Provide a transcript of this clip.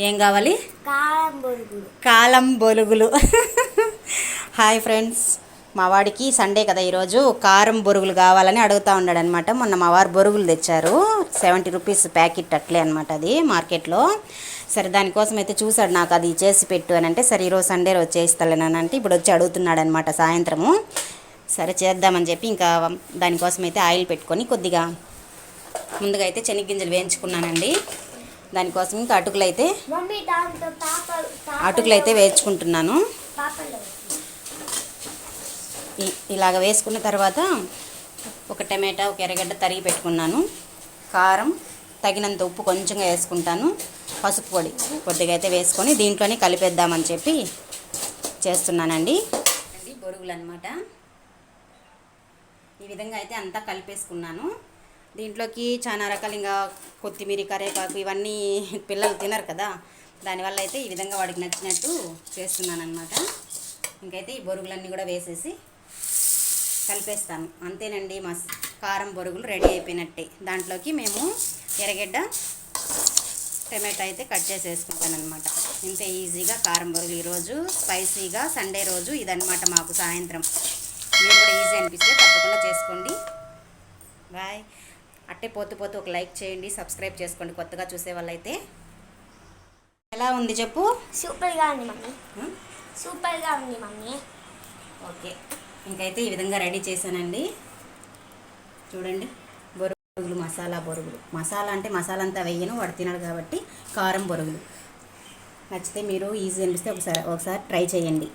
ఏం కావాలి? కాలం బొరుగులు. హాయ్ ఫ్రెండ్స్, మా వాడికి సండే కదా ఈరోజు కారం బొరుగులు కావాలని అడుగుతూ ఉన్నాడు అనమాట. మొన్న మా వారు బొరుగులు తెచ్చారు, 70 రూపీస్ ప్యాకెట్ అట్లే అనమాట అది మార్కెట్లో. సరే దానికోసం అయితే చూశాడు, నాకు అది చేసి పెట్టు అని అంటే, సరే ఈరోజు సండే రోజు చేయిస్తాను అంటే ఇప్పుడు వచ్చి అడుగుతున్నాడు అనమాట సాయంత్రము. సరే చేద్దామని చెప్పి ఇంకా దానికోసం అయితే ఆయిల్ పెట్టుకొని కొద్దిగా ముందుగా అయితే శనగగింజలు వేయించుకున్నానండి. దానికోసం ఇంకా అటుకులు అయితే వేయించుకుంటున్నాను. ఇలాగ వేసుకున్న తర్వాత ఒక టమాటా, ఒక ఎర్రగడ్డ తరిగి పెట్టుకున్నాను. కారం తగినంత ఉప్పు కొంచెంగా వేసుకుంటాను. పసుపు పొడి కొద్దిగా అయితే వేసుకొని దీంట్లోనే కలిపేద్దామని చెప్పి చేస్తున్నానండి. బొరుగులు అనమాట. ఈ విధంగా అయితే అంతా కలిపేసుకున్నాను. దీంట్లోకి చాలా రకాలు ఇంకా కొత్తిమీర, కరివేపాకు ఇవన్నీ పిల్లలు తినరు కదా, దానివల్ల అయితే ఈ విధంగా వాడికి నచ్చినట్టు చేస్తున్నాను అనమాట. ఇంకైతే ఈ బొరుగులన్నీ కూడా వేసేసి కలిపేస్తాను. అంతేనండి, మా కారం బొరుగులు రెడీ అయిపోయినట్టే. దాంట్లోకి మేము ఎర్రగడ్డ, టమాటా అయితే కట్ చేసి వేసుకుంటాను అనమాట. ఇంతే ఈజీగా కారం బొరుగులు ఈరోజు స్పైసీగా సండే రోజు ఇదనమాట మాకు సాయంత్రం. మీరు కూడా ఈజీ అనిపిస్తే తప్పకుండా చేసుకోండి. బాయ్. అట్టే పోతూ ఒక లైక్ చేయండి, సబ్స్క్రైబ్ చేసుకోండి కొత్తగా చూసే వాళ్ళైతే. ఎలా ఉంది చెప్పు? సూపర్గా ఉంది మమ్మీ, సూపర్గా ఉంది మమ్మీ. ఓకే, ఇంకైతే ఈ విధంగా రెడీ చేశానండి. చూడండి, బొరుగులు, మసాలా బొరుగులు. మసాలా అంటే మసాలా అంతా వేయను, వాడు తినడు కాబట్టి కారం బొరుగులు. నచ్చితే మీరు ఈజీ అనిపిస్తే ఒకసారి ట్రై చేయండి.